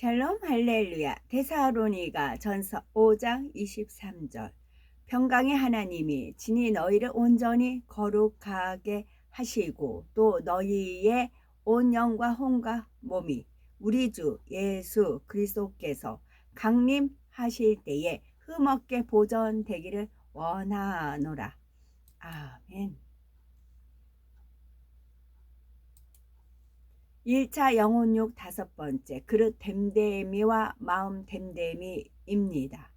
샬롬 할렐루야. 데살로니가 전서 5장 23절. 평강의 하나님이 진히 너희를 온전히 거룩하게 하시고 또 너희의 온 영과 혼과 몸이 우리 주 예수 그리스도께서 강림하실 때에 흠없게 보존되기를 원하노라. 아멘. 1차 영혼육 5번째 그릇 됨됨이와 마음 됨됨이입니다.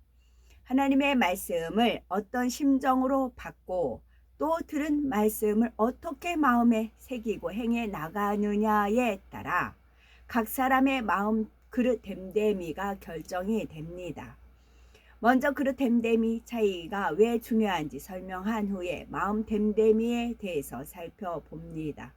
하나님의 말씀을 어떤 심정으로 받고 또 들은 말씀을 어떻게 마음에 새기고 행해 나가느냐에 따라 각 사람의 마음 그릇 됨됨이가 결정이 됩니다. 먼저 그릇 됨됨이 차이가 왜 중요한지 설명한 후에 마음 됨됨이에 대해서 살펴봅니다.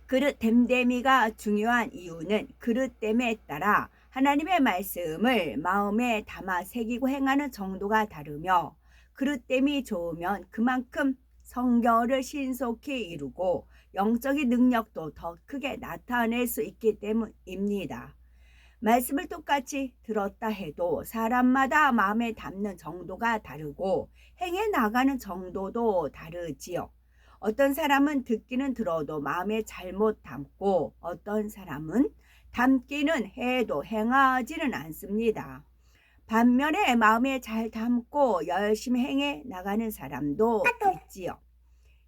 그릇 됨됨이가 중요한 이유는 그릇됨에 따라 하나님의 말씀을 마음에 담아 새기고 행하는 정도가 다르며 그릇됨이 좋으면 그만큼 성결을 신속히 이루고 영적인 능력도 더 크게 나타낼 수 있기 때문입니다. 말씀을 똑같이 들었다 해도 사람마다 마음에 담는 정도가 다르고 행해 나가는 정도도 다르지요. 어떤 사람은 듣기는 들어도 마음에 잘못 담고 어떤 사람은 담기는 해도 행하지는 않습니다. 반면에 마음에 잘 담고 열심히 행해 나가는 사람도 있지요.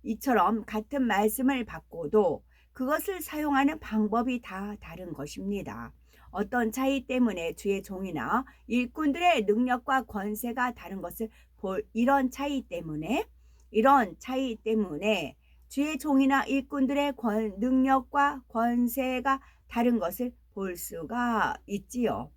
이처럼 같은 말씀을 받고도 그것을 사용하는 방법이 다 다른 것입니다. 어떤 차이 때문에 주의 종이나 일꾼들의 능력과 권세가 다른 것을 볼 이런 차이 때문에 주의 종이나 일꾼들의 능력과 권세가 다른 것을 볼 수가 있지요.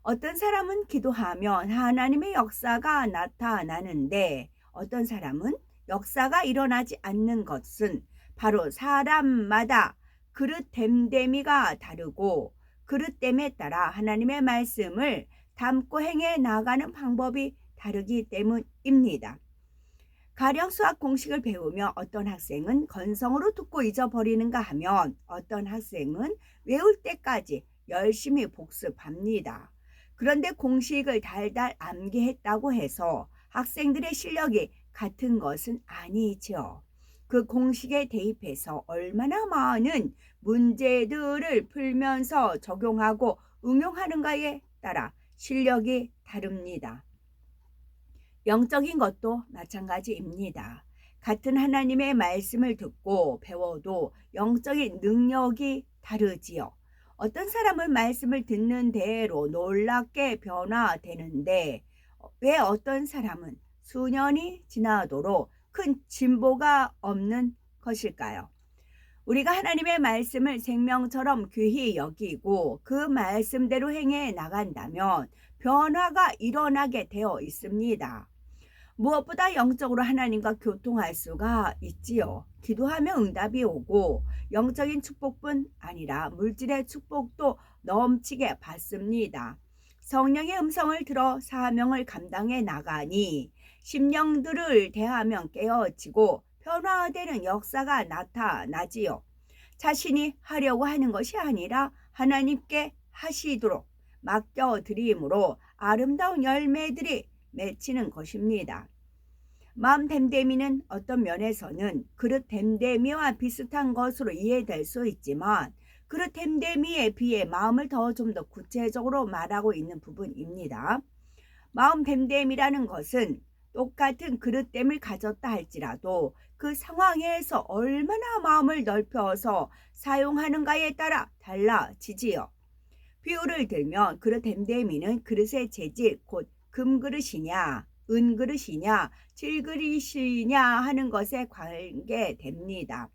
어떤 사람은 기도하면 하나님의 역사가 나타나는데 어떤 사람은 역사가 일어나지 않는 것은 바로 사람마다 그릇 됨됨이가 다르고 그릇됨에 따라 하나님의 말씀을 담고 행해 나가는 방법이 다르기 때문입니다. 가령 수학 공식을 배우며 어떤 학생은 건성으로 듣고 잊어버리는가 하면 어떤 학생은 외울 때까지 열심히 복습합니다. 그런데 공식을 달달 암기했다고 해서 학생들의 실력이 같은 것은 아니죠. 그 공식에 대입해서 얼마나 많은 문제들을 풀면서 적용하고 응용하는가에 따라 실력이 다릅니다. 영적인 것도 마찬가지입니다. 같은 하나님의 말씀을 듣고 배워도 영적인 능력이 다르지요. 어떤 사람은 말씀을 듣는 대로 놀랍게 변화되는데 왜 어떤 사람은 수년이 지나도록 큰 진보가 없는 것일까요? 우리가 하나님의 말씀을 생명처럼 귀히 여기고 그 말씀대로 행해 나간다면 변화가 일어나게 되어 있습니다. 무엇보다 영적으로 하나님과 교통할 수가 있지요. 기도하면 응답이 오고 영적인 축복뿐 아니라 물질의 축복도 넘치게 받습니다. 성령의 음성을 들어 사명을 감당해 나가니 심령들을 대하면 깨어지고 변화되는 역사가 나타나지요. 자신이 하려고 하는 것이 아니라 하나님께 하시도록 맡겨드림으로 아름다운 열매들이 맺히는 것입니다. 마음 됨됨이는 어떤 면에서는 그릇 됨됨이와 비슷한 것으로 이해될 수 있지만 그릇 됨됨이에 비해 마음을 좀 더 구체적으로 말하고 있는 부분입니다. 마음 됨됨이라는 것은 똑같은 그릇됨을 가졌다 할지라도 그 상황에서 얼마나 마음을 넓혀서 사용하는가에 따라 달라지지요. 비유를 들면 그릇 됨됨이는 그릇의 재질 곧 금그릇이냐 은그릇이냐 질그릇이냐 하는 것에 관계됩니다.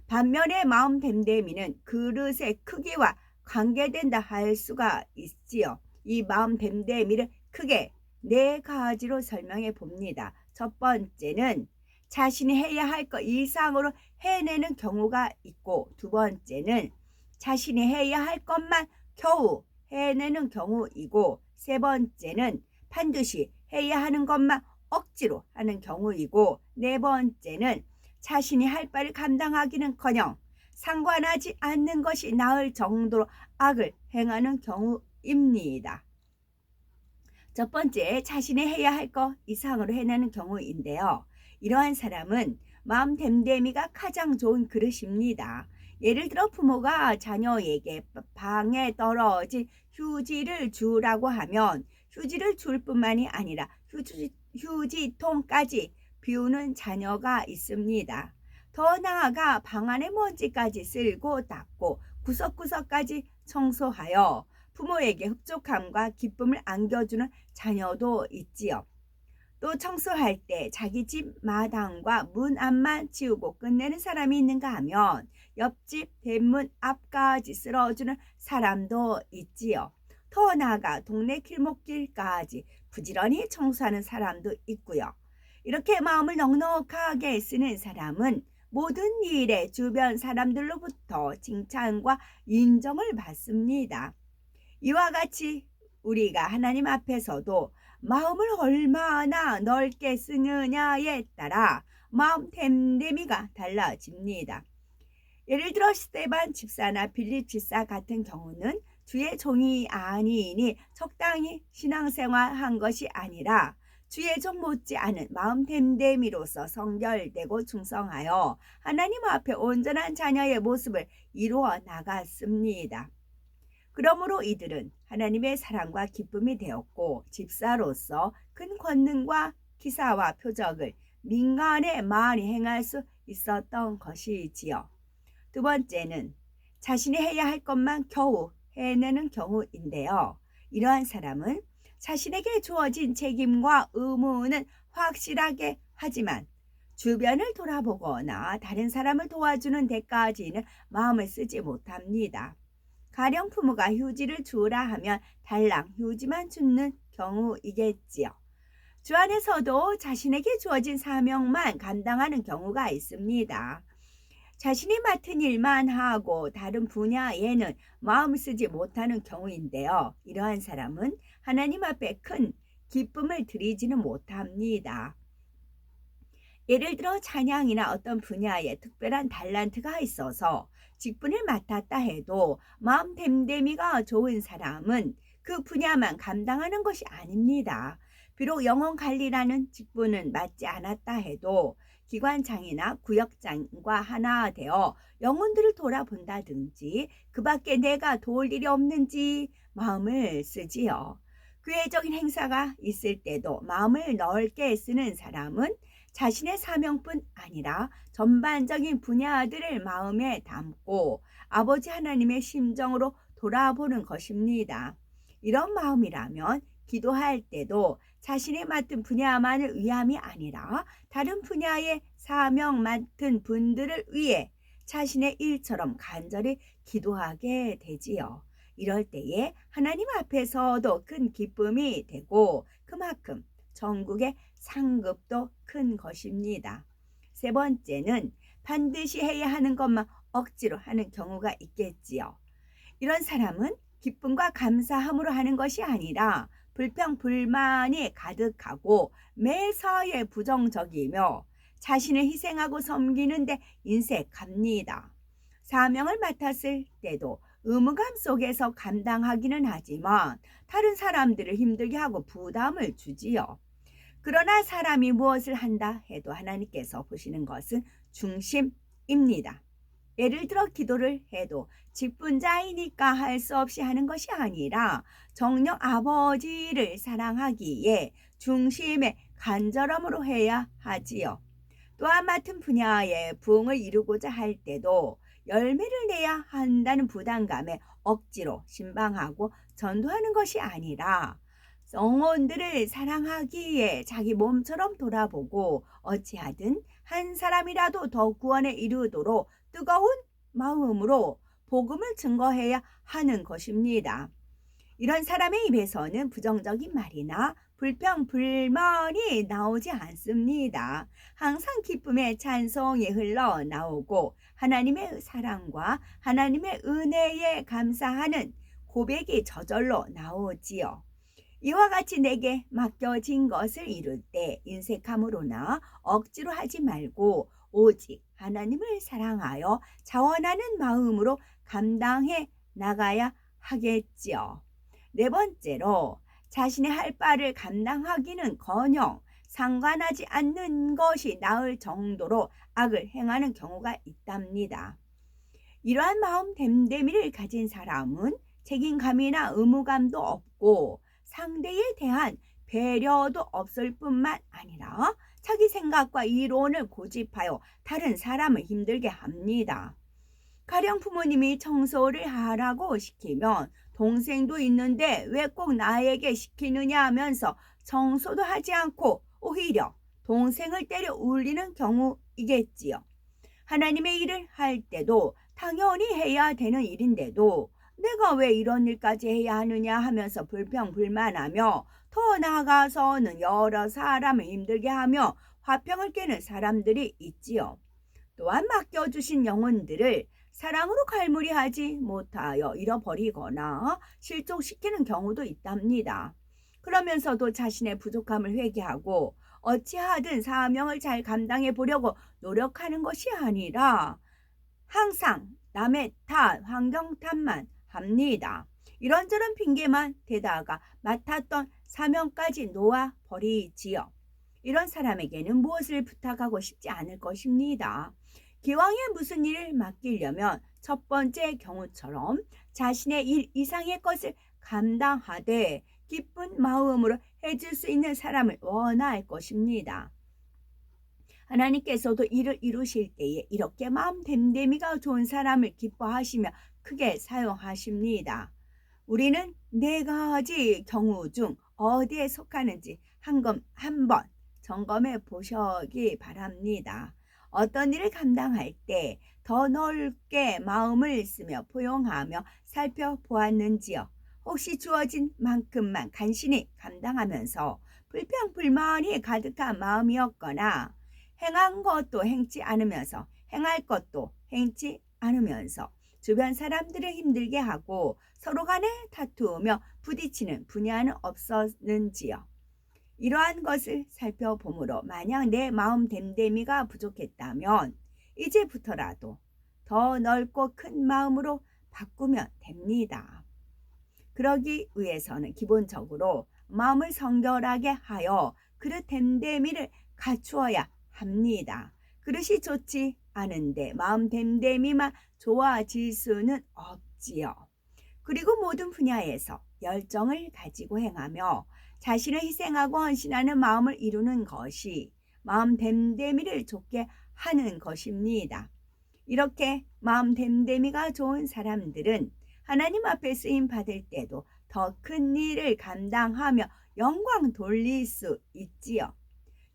반면에 마음 됨됨이는 그릇의 크기와 관계된다 할 수가 있지요. 이 마음 됨됨이를 크게 4가지로 설명해 봅니다. 첫 번째는 자신이 해야 할 것 이상으로 해내는 경우가 있고 두 번째는 자신이 해야 할 것만 겨우 해내는 경우이고 세 번째는 반드시 해야 하는 것만 억지로 하는 경우이고 네 번째는 자신이 할 바를 감당하기는커녕 상관하지 않는 것이 나을 정도로 악을 행하는 경우입니다. 첫 번째, 자신이 해야 할 것 이상으로 해내는 경우인데요. 이러한 사람은 마음 됨됨이가 가장 좋은 그릇입니다. 예를 들어 부모가 자녀에게 방에 떨어진 휴지를 주라고 하면 휴지를 줄 뿐만이 아니라 휴지통까지 비우는 자녀가 있습니다. 더 나아가 방 안의 먼지까지 쓸고 닦고 구석구석까지 청소하여 부모에게 흡족함과 기쁨을 안겨주는 자녀도 있지요. 또 청소할 때 자기 집 마당과 문 앞만 치우고 끝내는 사람이 있는가 하면 옆집 대문 앞까지 쓸어주는 사람도 있지요. 더 나아가 동네 길목길까지 부지런히 청소하는 사람도 있고요. 이렇게 마음을 넉넉하게 쓰는 사람은 모든 일에 주변 사람들로부터 칭찬과 인정을 받습니다. 이와 같이 우리가 하나님 앞에서도 마음을 얼마나 넓게 쓰느냐에 따라 마음 됨됨이가 달라집니다. 예를 들어 스데반 집사나 빌립 집사 같은 경우는 주의 종이 아니니 적당히 신앙생활한 것이 아니라 주의 종 못지않은 마음 됨됨이로서 성결되고 충성하여 하나님 앞에 온전한 자녀의 모습을 이루어 나갔습니다. 그러므로 이들은 하나님의 사랑과 기쁨이 되었고 집사로서 큰 권능과 기사와 표적을 민간에 많이 행할 수 있었던 것이지요. 두 번째는 자신이 해야 할 것만 겨우 해내는 경우인데요. 이러한 사람은 자신에게 주어진 책임과 의무는 확실하게 하지만 주변을 돌아보거나 다른 사람을 도와주는 데까지는 마음을 쓰지 못합니다. 가령 부모가 휴지를 주우라 하면 달랑 휴지만 줍는 경우이겠지요. 주 안에서도 자신에게 주어진 사명만 감당하는 경우가 있습니다. 자신이 맡은 일만 하고 다른 분야에는 마음을 쓰지 못하는 경우인데요. 이러한 사람은 하나님 앞에 큰 기쁨을 드리지는 못합니다. 예를 들어 찬양이나 어떤 분야에 특별한 달란트가 있어서 직분을 맡았다 해도 마음 됨됨이가 좋은 사람은 그 분야만 감당하는 것이 아닙니다. 비록 영혼 관리라는 직분은 맡지 않았다 해도 기관장이나 구역장과 하나 되어 영혼들을 돌아본다든지 그 밖에 내가 도울 일이 없는지 마음을 쓰지요. 교회적인 행사가 있을 때도 마음을 넓게 쓰는 사람은 자신의 사명뿐 아니라 전반적인 분야들을 마음에 담고 아버지 하나님의 심정으로 돌아보는 것입니다. 이런 마음이라면 기도할 때도 자신이 맡은 분야만을 위함이 아니라 다른 분야의 사명 맡은 분들을 위해 자신의 일처럼 간절히 기도하게 되지요. 이럴 때에 하나님 앞에서도 큰 기쁨이 되고 그만큼 전국의 상급도 큰 것입니다. 세 번째는 반드시 해야 하는 것만 억지로 하는 경우가 있겠지요. 이런 사람은 기쁨과 감사함으로 하는 것이 아니라 불평, 불만이 가득하고 매사에 부정적이며 자신을 희생하고 섬기는데 인색합니다. 사명을 맡았을 때도 의무감 속에서 감당하기는 하지만 다른 사람들을 힘들게 하고 부담을 주지요. 그러나 사람이 무엇을 한다 해도 하나님께서 보시는 것은 중심입니다. 예를 들어 기도를 해도 직분자이니까 할 수 없이 하는 것이 아니라 정녕 아버지를 사랑하기에 중심의 간절함으로 해야 하지요. 또한 맡은 분야에 부흥을 이루고자 할 때도 열매를 내야 한다는 부담감에 억지로 신방하고 전도하는 것이 아니라 영혼들을 사랑하기에 자기 몸처럼 돌아보고 어찌하든 한 사람이라도 더 구원에 이르도록 뜨거운 마음으로 복음을 증거해야 하는 것입니다. 이런 사람의 입에서는 부정적인 말이나 불평, 불만이 나오지 않습니다. 항상 기쁨의 찬송이 흘러나오고 하나님의 사랑과 하나님의 은혜에 감사하는 고백이 저절로 나오지요. 이와 같이 내게 맡겨진 것을 이룰 때 인색함으로나 억지로 하지 말고 오직 하나님을 사랑하여 자원하는 마음으로 감당해 나가야 하겠지요. 네 번째로 자신의 할 바를 감당하기는커녕 상관하지 않는 것이 나을 정도로 악을 행하는 경우가 있답니다. 이러한 마음 됨됨이를 가진 사람은 책임감이나 의무감도 없고 상대에 대한 배려도 없을 뿐만 아니라 자기 생각과 이론을 고집하여 다른 사람을 힘들게 합니다. 가령 부모님이 청소를 하라고 시키면 동생도 있는데 왜 꼭 나에게 시키느냐 하면서 청소도 하지 않고 오히려 동생을 때려 울리는 경우이겠지요. 하나님의 일을 할 때도 당연히 해야 되는 일인데도 내가 왜 이런 일까지 해야 하느냐 하면서 불평불만하며 더 나아가서는 여러 사람을 힘들게 하며 화평을 깨는 사람들이 있지요. 또한 맡겨주신 영혼들을 사랑으로 갈무리하지 못하여 잃어버리거나 실족시키는 경우도 있답니다. 그러면서도 자신의 부족함을 회개하고 어찌하든 사명을 잘 감당해 보려고 노력하는 것이 아니라 항상 남의 탓, 환경 탓만 합니다. 이런저런 핑계만 대다가 맡았던 사명까지 놓아버리지요. 이런 사람에게는 무엇을 부탁하고 싶지 않을 것입니다. 기왕에 무슨 일을 맡기려면 첫 번째 경우처럼 자신의 일 이상의 것을 감당하되 기쁜 마음으로 해줄 수 있는 사람을 원할 것입니다. 하나님께서도 일을 이루실 때에 이렇게 마음 됨됨이가 좋은 사람을 기뻐하시며 크게 사용하십니다. 우리는 네 가지 경우 중 어디에 속하는지 한번 점검해 보시기 바랍니다. 어떤 일을 감당할 때 더 넓게 마음을 쓰며 포용하며 살펴보았는지요. 혹시 주어진 만큼만 간신히 감당하면서 불평불만이 가득한 마음이었거나 행한 것도 행치 않으면서 행할 것도 행치 않으면서 주변 사람들을 힘들게 하고 서로 간에 다투며 부딪히는 분야는 없었는지요. 이러한 것을 살펴보므로 만약 내 마음 됨됨이가 부족했다면 이제부터라도 더 넓고 큰 마음으로 바꾸면 됩니다. 그러기 위해서는 기본적으로 마음을 성결하게 하여 그릇 됨됨이를 갖추어야 합니다. 그릇이 좋지 않은데 마음 됨됨이만 좋아질 수는 없지요. 그리고 모든 분야에서 열정을 가지고 행하며 자신을 희생하고 헌신하는 마음을 이루는 것이 마음 됨됨이를 좋게 하는 것입니다. 이렇게 마음 됨됨이가 좋은 사람들은 하나님 앞에 쓰임 받을 때도 더 큰 일을 감당하며 영광 돌릴 수 있지요.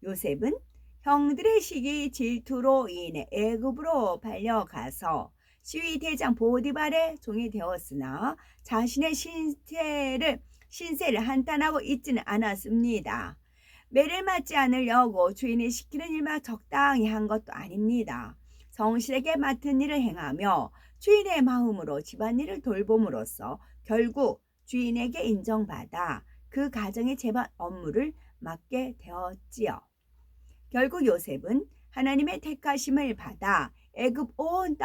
요셉은 형들의 시기 질투로 인해 애굽으로 팔려가서 시위 대장 보디발의 종이 되었으나 자신의 신세를 한탄하고 있지는 않았습니다. 매를 맞지 않으려고 주인이 시키는 일만 적당히 한 것도 아닙니다. 성실하게 맡은 일을 행하며 주인의 마음으로 집안일을 돌봄으로써 결국 주인에게 인정받아 그 가정의 재반 업무를 맡게 되었지요. 결국 요셉은 하나님의 택하심을 받아 애굽 온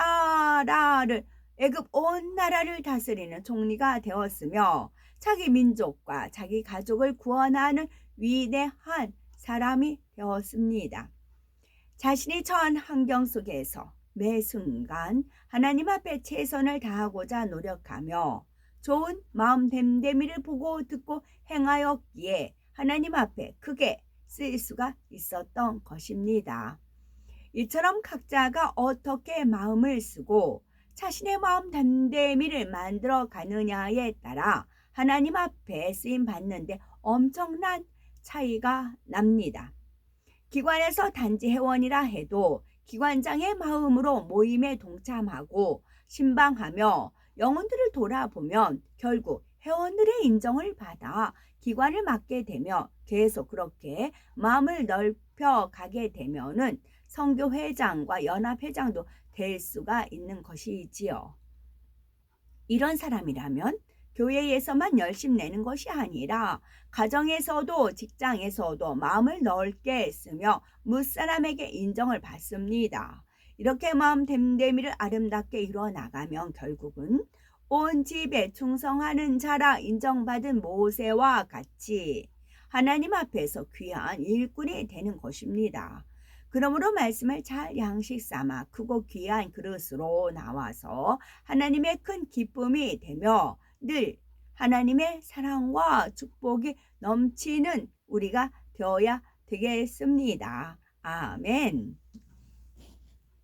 나라를 다스리는 총리가 되었으며 자기 민족과 자기 가족을 구원하는 위대한 사람이 되었습니다. 자신이 처한 환경 속에서 매 순간 하나님 앞에 최선을 다하고자 노력하며 좋은 마음 됨됨이를 보고 듣고 행하였기에 하나님 앞에 크게 쓰일 수가 있었던 것입니다. 이처럼 각자가 어떻게 마음을 쓰고 자신의 마음 됨됨이를 만들어 가느냐에 따라 하나님 앞에 쓰임 받는데 엄청난 차이가 납니다. 기관에서 단지 회원이라 해도 기관장의 마음으로 모임에 동참하고 신방하며 영혼들을 돌아보면 결국 회원들의 인정을 받아 기관을 맡게 되며 계속 그렇게 마음을 넓혀 가게 되면은 선교회장과 연합회장도 될 수가 있는 것이지요. 이런 사람이라면 교회에서만 열심 내는 것이 아니라 가정에서도 직장에서도 마음을 넓게 쓰며 무사람에게 인정을 받습니다. 이렇게 마음 됨됨이를 아름답게 이뤄나가면 결국은 온 집에 충성하는 자라 인정받은 모세와 같이 하나님 앞에서 귀한 일꾼이 되는 것입니다. 그러므로 말씀을 잘 양식 삼아 크고 귀한 그릇으로 나와서 하나님의 큰 기쁨이 되며 늘 하나님의 사랑과 축복이 넘치는 우리가 되어야 되겠습니다. 아멘.